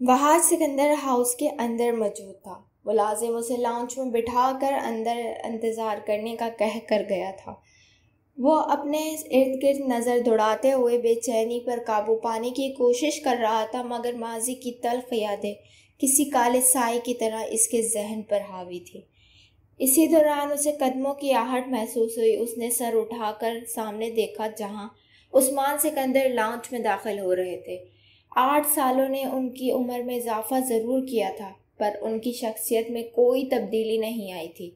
وہاں سکندر ہاؤس کے اندر موجود تھا۔ ملازم اسے لاؤنج میں بٹھا کر اندر انتظار کرنے کا کہہ کر گیا تھا۔ وہ اپنے ارد گرد نظر دوڑاتے ہوئے بے چینی پر قابو پانے کی کوشش کر رہا تھا، مگر ماضی کی تلخ یادیں کسی کالے سائے کی طرح اس کے ذہن پر حاوی تھی۔ اسی دوران اسے قدموں کی آہٹ محسوس ہوئی۔ اس نے سر اٹھا کر سامنے دیکھا جہاں عثمان سکندر لاؤنج میں داخل ہو رہے تھے۔ 8 سالوں نے ان کی عمر میں اضافہ ضرور کیا تھا، پر ان کی شخصیت میں کوئی تبدیلی نہیں آئی تھی۔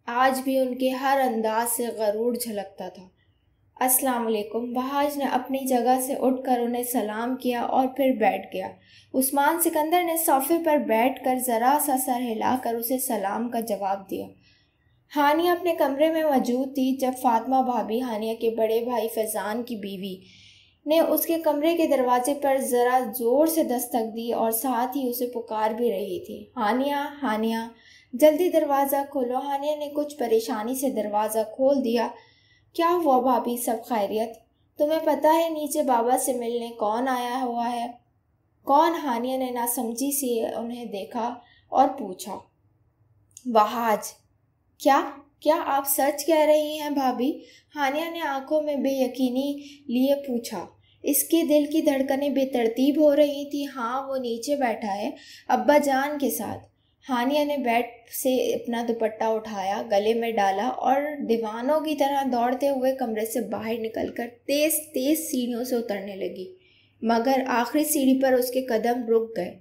آج بھی ان کے ہر انداز سے غرور جھلکتا تھا۔ السلام علیکم۔ وحاج نے اپنی جگہ سے اٹھ کر انہیں سلام کیا اور پھر بیٹھ گیا۔ عثمان سکندر نے صوفے پر بیٹھ کر ذرا سا سر ہلا کر اسے سلام کا جواب دیا۔ ہانیہ اپنے کمرے میں موجود تھی جب فاطمہ بھابی، ہانیہ کے بڑے بھائی فیضان کی بیوی، نے اس کے کمرے کے دروازے پر ذرا زور سے دستک دی اور ساتھ ہی اسے پکار بھی رہی تھی۔ ہانیہ، ہانیہ، جلدی دروازہ کھولو۔ ہانیہ نے کچھ پریشانی سے دروازہ کھول دیا۔ کیا ہوا بھابی، سب خیریت؟ تمہیں پتہ ہے نیچے بابا سے ملنے کون آیا ہوا ہے؟ کون؟ ہانیہ نے ناسمجھی سے انہیں دیکھا اور پوچھا۔ وحاج۔ کیا آپ سچ کہہ رہی ہیں بھابی؟ ہانیہ نے آنکھوں میں بے یقینی لیے پوچھا۔ اس کے دل کی دھڑکنیں بے ترتیب ہو رہی تھی۔ ہاں، وہ نیچے بیٹھا ہے ابا جان کے ساتھ۔ ہانیہ نے بیڈ سے اپنا دوپٹہ اٹھایا، گلے میں ڈالا اور دیوانوں کی طرح دوڑتے ہوئے کمرے سے باہر نکل کر تیز تیز سیڑھیوں سے اترنے لگی، مگر آخری سیڑھی پر اس کے قدم رک گئے۔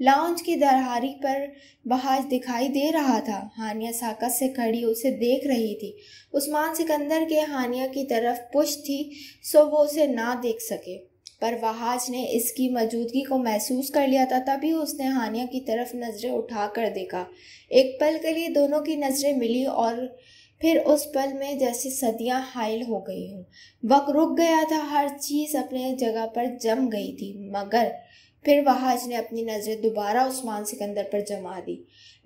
لاؤنج کی درہاری پر وحاج دکھائی دے رہا تھا۔ ہانیہ ساکت سے کھڑی اسے دیکھ رہی تھی۔ عثمان سکندر کے ہانیہ کی طرف پشت تھی سو وہ اسے نہ دیکھ سکے، پر وحاج نے اس کی موجودگی کو محسوس کر لیا تھا۔ تبھی اس نے ہانیہ کی طرف نظریں اٹھا کر دیکھا۔ ایک پل کے لیے دونوں کی نظریں ملی اور پھر اس پل میں جیسے صدیاں حائل ہو گئی ہوں۔ وقت رک گیا تھا، ہر چیز اپنے جگہ پر جم گئی تھی، مگر پھر وحاج نے اپنی نظریں دوبارہ عثمان سکندر پر جما دی۔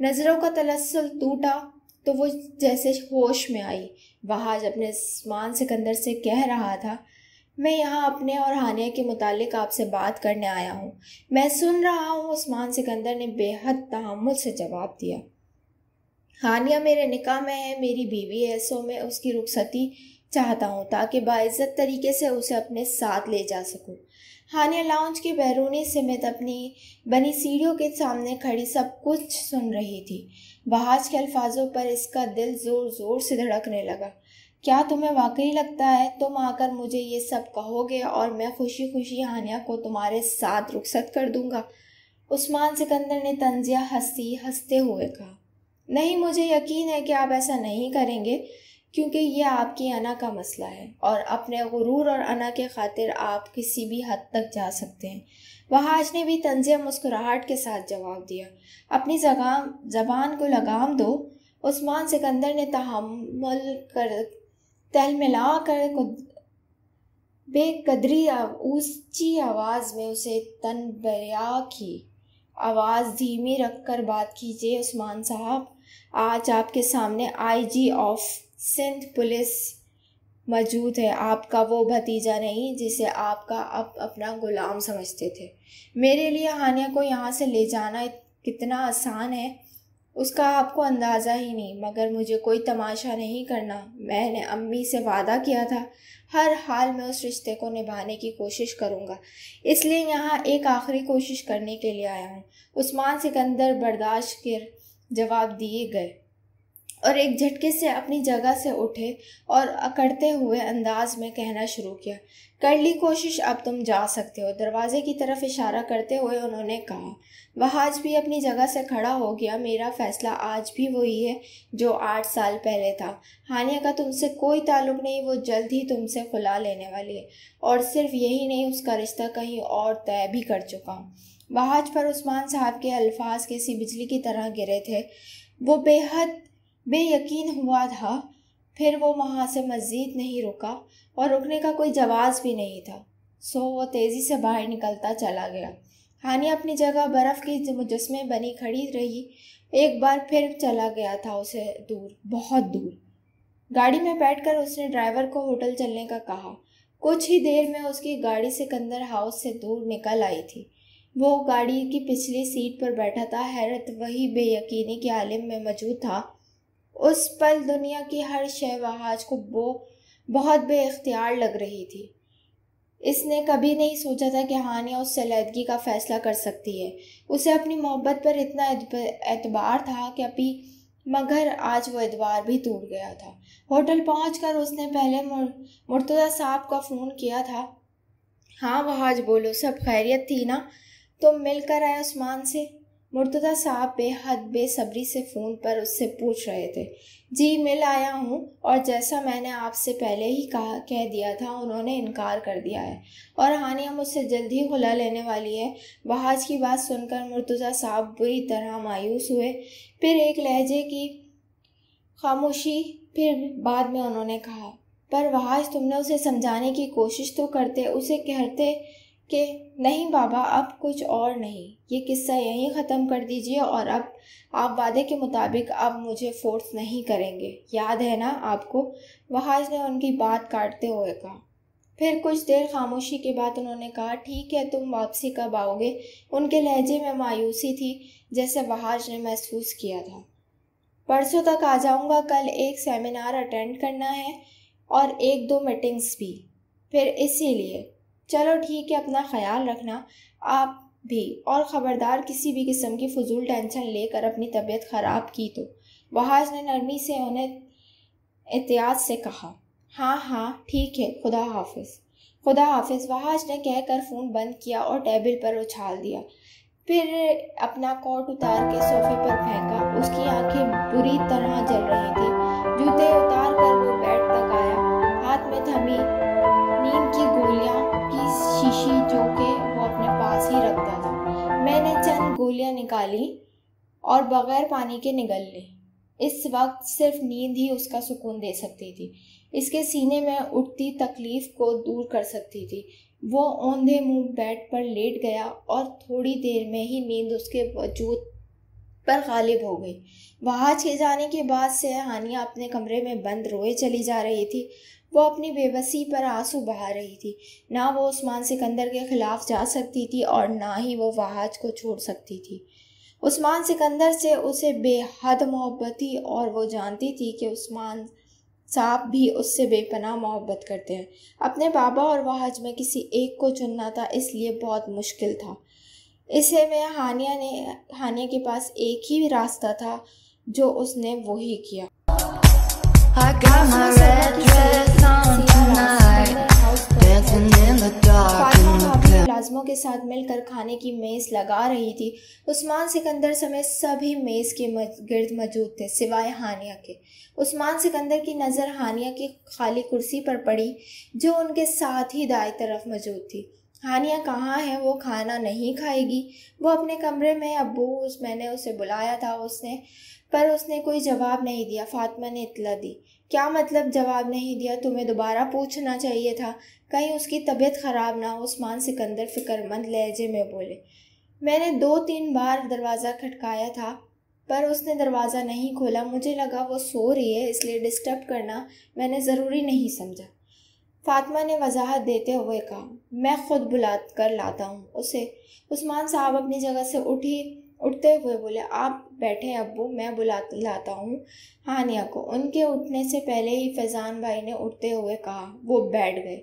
نظروں کا تسلسل ٹوٹا تو وہ جیسے ہوش میں آئی۔ وحاج اپنے عثمان سکندر سے کہہ رہا تھا، میں یہاں اپنے اور ہانیہ کے متعلق آپ سے بات کرنے آیا ہوں۔ میں سن رہا ہوں، عثمان سکندر نے بے حد تحمل سے جواب دیا۔ ہانیہ میرے نکاح میں ہے، میری بیوی ہے، سو میں اس کی رخصتی چاہتا ہوں تاکہ باعزت طریقے سے اسے اپنے ساتھ لے جا سکوں۔ ہانیہ لاؤنج کی بیرونی سمت اپنی بنی سیڑھیوں کے سامنے کھڑی سب کچھ سن رہی تھی۔ وحاج کے الفاظوں پر اس کا دل زور زور سے دھڑکنے لگا۔ کیا تمہیں واقعی لگتا ہے تم آ کر مجھے یہ سب کہو گے اور میں خوشی خوشی ہانیہ کو تمہارے ساتھ رخصت کر دوں گا؟ عثمان سکندر نے طنزیہ ہنستے ہوئے کہا۔ نہیں، مجھے یقین ہے کہ آپ ایسا نہیں کریں گے، کیونکہ یہ آپ کی انا کا مسئلہ ہے اور اپنے غرور اور انا کے خاطر آپ کسی بھی حد تک جا سکتے ہیں۔ وحاج نے بھی طنزیہ مسکراہٹ کے ساتھ جواب دیا۔ اپنی زبان کو لگام دو۔ عثمان سکندر نے تل ملا کر بے قدری اونچی آواز میں اسے تنبیہ کی۔ آواز دھیمی رکھ کر بات کیجیے عثمان صاحب، آج آپ کے سامنے آئی جی آف سندھ پولیس موجود ہے، آپ کا وہ بھتیجا نہیں جسے آپ کا اپنا غلام سمجھتے تھے۔ میرے لیے ہانیہ کو یہاں سے لے جانا کتنا آسان ہے اس کا آپ کو اندازہ ہی نہیں، مگر مجھے کوئی تماشا نہیں کرنا۔ میں نے امی سے وعدہ کیا تھا ہر حال میں اس رشتے کو نبھانے کی کوشش کروں گا، اس لیے یہاں ایک آخری کوشش کرنے کے لیے آیا ہوں۔ عثمان سکندر برداشت کر جواب دیے گئے اور ایک جھٹکے سے اپنی جگہ سے اٹھے اور اکڑتے ہوئے انداز میں کہنا شروع کیا۔ کر لی کوشش، اب تم جا سکتے ہو۔ دروازے کی طرف اشارہ کرتے ہوئے انہوں نے کہا۔ وحاج بھی اپنی جگہ سے کھڑا ہو گیا۔ میرا فیصلہ آج بھی وہی ہے جو 8 سال پہلے تھا۔ ہانیہ کا تم سے کوئی تعلق نہیں، وہ جلد ہی تم سے خلا لینے والی ہے، اور صرف یہی نہیں، اس کا رشتہ کہیں اور طے بھی کر چکا ہوں۔ وحاج پر عثمان صاحب کے الفاظ کسی بجلی کی طرح گرے تھے۔ وہ بے حد بے یقین ہوا تھا، پھر وہ وہاں سے مزید نہیں رکا اور رکنے کا کوئی جواز بھی نہیں تھا، سو وہ تیزی سے باہر نکلتا چلا گیا۔ ہانیہ اپنی جگہ برف کی مجسمے بنی کھڑی رہی، ایک بار پھر چلا گیا تھا اسے دور، بہت دور۔ گاڑی میں بیٹھ کر اس نے ڈرائیور کو ہوٹل چلنے کا کہا۔ کچھ ہی دیر میں اس کی گاڑی سکندر ہاؤس سے دور نکل آئی تھی۔ وہ گاڑی کی پچھلی سیٹ پر بیٹھا تھا۔ حیرت وہی بے یقینی کے عالم میں موجود تھا۔ اس پل دنیا کی ہر شے وحاج کو بہت بے اختیار لگ رہی تھی۔ اس نے کبھی نہیں سوچا تھا کہ ہانیہ اس سے علیحدگی کا فیصلہ کر سکتی ہے۔ اسے اپنی محبت پر اتنا اعتبار تھا کہ مگر آج وہ اعتبار بھی ٹوٹ گیا تھا۔ ہوٹل پہنچ کر اس نے پہلے مرتضیٰ صاحب کا فون کیا تھا۔ ہاں وحاج بولو، سب خیریت تھی نا؟ تم مل کر آئے عثمان سے؟ مرتضیٰ صاحب بے حد بے صبری سے فون پر اس سے پوچھ رہے تھے۔ جی مل آیا ہوں، اور جیسا میں نے آپ سے پہلے ہی کہہ دیا تھا انہوں نے انکار کر دیا ہے، اور ہانیہ مجھ سے جلد ہی خلا لینے والی ہے۔ وحاج کی بات سن کر مرتضیٰ صاحب بری طرح مایوس ہوئے۔ پھر ایک لہجے کی خاموشی، پھر بعد میں انہوں نے کہا، پر وحاج تم نے اسے سمجھانے کی کوشش تو کرتے، اسے کہتے کہ نہیں بابا اب کچھ اور نہیں، یہ قصہ یہیں ختم کر دیجئے، اور اب آپ وعدے کے مطابق اب مجھے فورس نہیں کریں گے، یاد ہے نا آپ کو؟ وحاج نے ان کی بات کاٹتے ہوئے کہا۔ پھر کچھ دیر خاموشی کے بعد انہوں نے کہا، ٹھیک ہے تم واپسی کب آؤ گے؟ ان کے لہجے میں مایوسی تھی جیسے وحاج نے محسوس کیا تھا۔ پرسوں تک آ جاؤں گا، کل ایک سیمینار اٹینڈ کرنا ہے اور 1-2 میٹنگز بھی، پھر اسی لیے چلو ٹھیک ہے، اپنا خیال رکھنا آپ بھی، اور خبردار کسی بھی قسم کی فضول ٹینشن لے کر اپنی طبیعت خراب کی تو۔ وحاج نے نرمی سے انہیں احتیاط سے کہا۔ ہاں ٹھیک ہے، خدا حافظ۔ خدا حافظ وحاج نے کہہ کر فون بند کیا اور ٹیبل پر اچھال دیا، پھر اپنا کوٹ اتار کے صوفے پر پھینکا۔ اس کی آنکھیں بری طرح جل رہی تھیں۔ جوتے اتار کر وہ بیڈ تک آیا، ہاتھ میں تھمی نیند کی گولیاں کی شیشی جو کہ وہ اپنے پاس ہی رکھتا تھا۔ میں نے چند گولیاں نکالی اور بغیر پانی کے نگل لی۔ اس وقت صرف نیند ہی اس کا سکون دے سکتی تھی، اس کے سینے میں اٹھتی تکلیف کو دور کر سکتی تھی۔ وہ اوندھے منہ بیڈ پر لیٹ گیا اور تھوڑی دیر میں ہی نیند اس کے وجود پر غالب ہو گئی۔ وحاج کے جانے کے بعد سے ہانیہ اپنے کمرے میں بند روئے چلی جا رہی تھی۔ وہ اپنی بے بسی پر آنسو بہا رہی تھی۔ نہ وہ عثمان سکندر کے خلاف جا سکتی تھی اور نہ ہی وہ وحاج کو چھوڑ سکتی تھی۔ عثمان سکندر سے اسے بے حد محبت تھی، اور وہ جانتی تھی کہ عثمان صاحب بھی اس سے بے پناہ محبت کرتے ہیں۔ اپنے بابا اور وحاج میں کسی ایک کو چننا تھا، اس لیے بہت مشکل تھا۔ اسے میں ہانیہ کے پاس ایک ہی راستہ تھا، جو اس نے وہی کیا۔ ملازموں کے ساتھ مل کر کھانے کی میز لگا رہی تھی۔ عثمان سکندر سمیت سبھی میز کے گرد موجود تھے سوائے ہانیہ کے۔ عثمان سکندر کی نظر ہانیہ کی خالی کرسی پر پڑی جو ان کے ساتھ ہی دائیں طرف موجود تھی۔ ہانیہ کہاں ہے؟ وہ کھانا نہیں کھائے گی؟ وہ اپنے کمرے میں، ابو میں نے اسے بلایا تھا پر اس نے کوئی جواب نہیں دیا۔ فاطمہ نے اطلاع دی۔ کیا مطلب جواب نہیں دیا؟ تمہیں دوبارہ پوچھنا چاہیے تھا، کہیں اس کی طبیعت خراب نہ ہو۔ عثمان سکندر فکر مند لہجے میں بولے۔ میں نے 2-3 بار دروازہ کھٹکایا تھا پر اس نے دروازہ نہیں کھولا۔ مجھے لگا وہ سو رہی ہے، اس لیے ڈسٹرب کرنا میں نے ضروری نہیں سمجھا۔ فاطمہ نے وضاحت دیتے ہوئے کہا، میں خود بلا کر لاتا ہوں اسے۔ عثمان صاحب اپنی جگہ سے اٹھتے ہوئے بولے، آپ بیٹھے ابو، میں لاتا ہوں ہانیہ کو۔ ان کے اٹھنے سے پہلے ہی فیضان بھائی نے اٹھتے ہوئے کہا۔ وہ بیٹھ گئے۔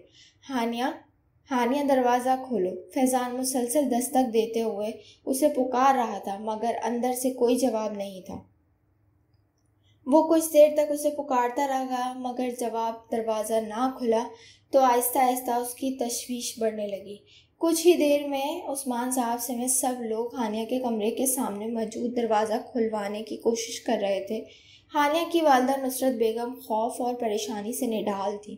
ہانیہ دروازہ کھولو۔ فیضان مسلسل دستک دیتے ہوئے اسے پکار رہا تھا مگر اندر سے کوئی جواب نہیں تھا۔ وہ کچھ دیر تک اسے پکارتا رہا مگر دروازہ نہ کھلا تو آہستہ آہستہ اس کی تشویش بڑھنے لگی۔ کچھ ہی دیر میں عثمان صاحب سمیت سب لوگ ہانیہ کے کمرے کے سامنے موجود دروازہ کھلوانے کی کوشش کر رہے تھے۔ ہانیہ کی والدہ نصرت بیگم خوف اور پریشانی سے نڈال تھی۔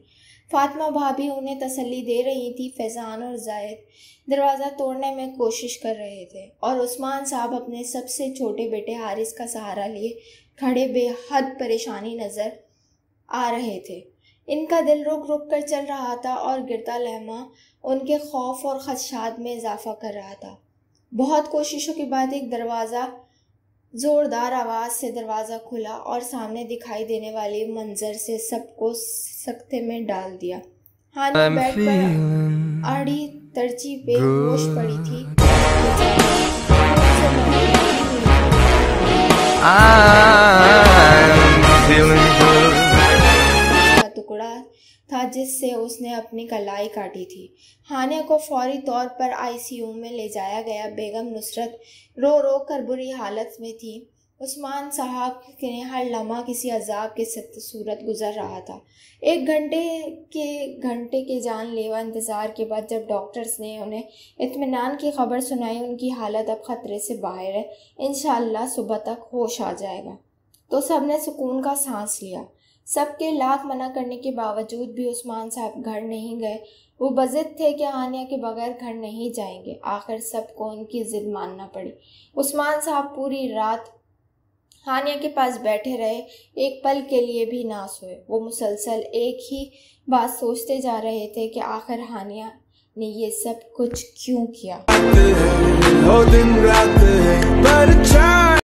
فاطمہ بھابھی انہیں تسلی دے رہی تھی۔ فیضان اور زاہد دروازہ توڑنے میں کوشش کر رہے تھے اور عثمان صاحب اپنے سب سے چھوٹے بیٹے حارث کا سہارا لیے کھڑے بے حد پریشانی نظر آ رہے تھے۔ ان کا دل رک رک کر چل رہا تھا اور گرتا لہمہ ان کے خوف اور خدشات میں اضافہ کر رہا تھا۔ بہت کوششوں کے بعد ایک زوردار آواز سے دروازہ کھلا اور سامنے دکھائی دینے والے منظر سے سب کو سکتے میں ڈال دیا۔ ہانیہ بیڈ پر آڑی ترچی بے ہوش پڑی تھی۔ کا ٹکڑا تھا جس سے اس نے اپنی کلائی کاٹی تھی۔ ہانیہ کو فوری طور پر ICU میں لے جایا گیا۔ بیگم نصرت رو رو کر بری حالت میں تھی۔ عثمان صاحب نے ہر لمحہ کسی عذاب کے صورت گزر رہا تھا۔ ایک گھنٹے کے جان لیوا انتظار کے بعد جب ڈاکٹرز نے انہیں اطمینان کی خبر سنائی، ان کی حالت اب خطرے سے باہر ہے، انشاءاللہ صبح تک ہوش آ جائے گا، تو سب نے سکون کا سانس لیا۔ سب کے لاکھ منع کرنے کے باوجود بھی عثمان صاحب گھر نہیں گئے۔ وہ بضد تھے کہ ہانیہ کے بغیر گھر نہیں جائیں گے۔ آخر سب کو ان کی ضد ماننا پڑی۔ عثمان صاحب پوری رات ہانیہ کے پاس بیٹھے رہے، ایک پل کے لیے بھی نہ سوئے۔ وہ مسلسل ایک ہی بات سوچتے جا رہے تھے کہ آخر ہانیہ نے یہ سب کچھ کیوں کیا۔